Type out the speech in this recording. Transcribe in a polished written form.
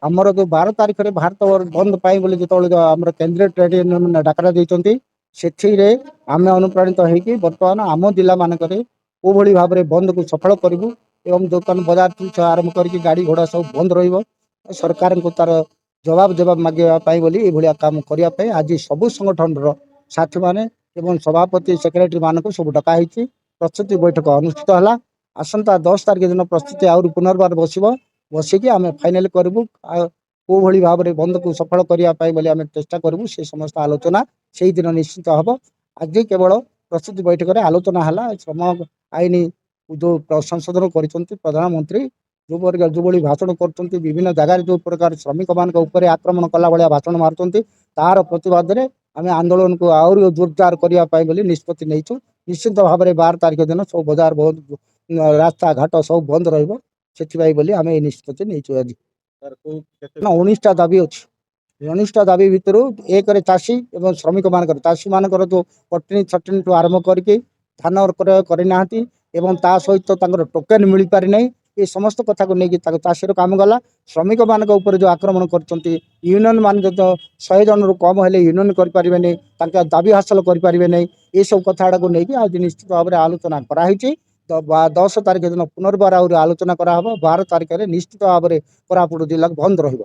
ଆମର ଯୋଉ 12 ତାରିଖରେ ଭାରତ ବନ୍ଦ ପାଇଁ ବୋଲି ଯେତେବେଳେ ଆମର କେନ୍ଦ୍ରୀୟ ଟ୍ରେଡ୍ ୟୁନିୟନ ଡାକରା ଦେଇଛନ୍ତି, ସେଥିରେ ଆମେ ଅନୁପ୍ରାଣିତ ହେଇକି ବର୍ତ୍ତମାନ ଆମ ଜିଲ୍ଲା ମାନଙ୍କରେ କୋଭଳି ଭାବରେ ବନ୍ଦକୁ ସଫଳ କରିବୁ ଏବଂ ଦୋକାନ ବଜାର ଆରମ୍ଭ କରିକି ଗାଡ଼ି ଘୋଡ଼ା ସବୁ ବନ୍ଦ ରହିବ। ସରକାରଙ୍କୁ ତାର ଜବାବ ମାଗିବା ପାଇଁ ବୋଲି ଏଭଳିଆ କାମ କରିବା ପାଇଁ ଆଜି ସବୁ ସଂଗଠନର ସାଥୀମାନେ ଏବଂ ସଭାପତି ସେକ୍ରେଟାରୀ ମାନଙ୍କୁ ସବୁ ଡକା ହେଇଛି। ପ୍ରସ୍ତୁତି ବୈଠକ ଅନୁଷ୍ଠିତ ହେଲା। ଆସନ୍ତା 10 ତାରିଖ ଦିନ ପ୍ରସ୍ତୁତି ଆହୁରି ପୁନର୍ବାର ବସିକି ଆମେ ଫାଇନାଲ କରିବୁ। ଆଉ କୋଭଳି ଭାବରେ ବନ୍ଦକୁ ସଫଳ କରିବା ପାଇଁ ବୋଲି ଆମେ ଚେଷ୍ଟା କରିବୁ। ସେ ସମସ୍ତ ଆଲୋଚନା ସେଇଦିନ ନିଶ୍ଚିତ ହବ। ଆଜି କେବଳ ପ୍ରସ୍ତୁତି ବୈଠକରେ ଆଲୋଚନା ହେଲା ଶ୍ରମ ଆଇନ ଯୋଉ ସଂଶୋଧନ କରିଛନ୍ତି ପ୍ରଧାନମନ୍ତ୍ରୀ ଯୋଉଭଳି ଭାଷଣ କରୁଛନ୍ତି, ବିଭିନ୍ନ ଜାଗାରେ ଯୋଉ ପ୍ରକାର ଶ୍ରମିକ ମାନଙ୍କ ଉପରେ ଆକ୍ରମଣ କଲା ଭଳିଆ ଭାଷଣ ମାରୁଛନ୍ତି, ତାର ପ୍ରତିବାଦରେ ଆମେ ଆନ୍ଦୋଳନକୁ ଆହୁରି ଜୋରଦାର କରିବା ପାଇଁ ବୋଲି ନିଷ୍ପତ୍ତି ନେଇଛୁ। ନିଶ୍ଚିତ ଭାବରେ 12 ତାରିଖ ଦିନ ସବୁ ବଜାର ବନ୍ଦ, ରାସ୍ତା ଘାଟ ସବୁ ବନ୍ଦ ରହିବ। ସେଥିପାଇଁ ବୋଲି ଆମେ এই ନିଷ୍ପତ୍ତି ନେଇଛୁ। ଆଜି 19ଟା ଦାବି ଅଛି। 19ଟା ଦାବି ଭିତରୁ ଏକରେ ଚାଷୀ ଏବଂ ଶ୍ରମିକ ମାନଙ୍କର, ଚାଷୀ ମାନଙ୍କର ଯୋଉ କଟନୀ ଛଟନୀଠୁ ଆରମ୍ଭ କରିକି ଧାନ କ୍ରୟ କରିନାହାନ୍ତି ଏବଂ ତା ସହିତ ତାଙ୍କର ଟୋକେନ୍ ମିଳିପାରି ନାହିଁ। ଏ ସମସ୍ତ କଥାକୁ ନେଇକି ତାଙ୍କ ଚାଷୀର କାମ ଗଲା। ଶ୍ରମିକ ମାନଙ୍କ ଉପରେ ଯୋଉ ଆକ୍ରମଣ କରୁଛନ୍ତି, ୟୁନିୟନ ମାନେ ଯଦି 100 ଜଣରୁ କମ ହେଲେ ୟୁନିୟନ କରିପାରିବେନି, ତାଙ୍କ ଦାବି ହାସଲ କରିପାରିବେ ନାହିଁ। ଏସବୁ କଥା ଗୁଡାକୁ ନେଇକି ଆଜି ନିଶ୍ଚିତ ଭାବରେ ଆଲୋଚନା କରାହେଇଛି। 10 ତାରିଖ ଦିନ ପୁନର୍ବାର ଆହୁରି ଆଲୋଚନା କରାହବ। 12 ତାରିଖରେ ନିଶ୍ଚିତ ଭାବରେ କୋରାପୁଟ ଜିଲ୍ଲା ବନ୍ଦ ରହିବ।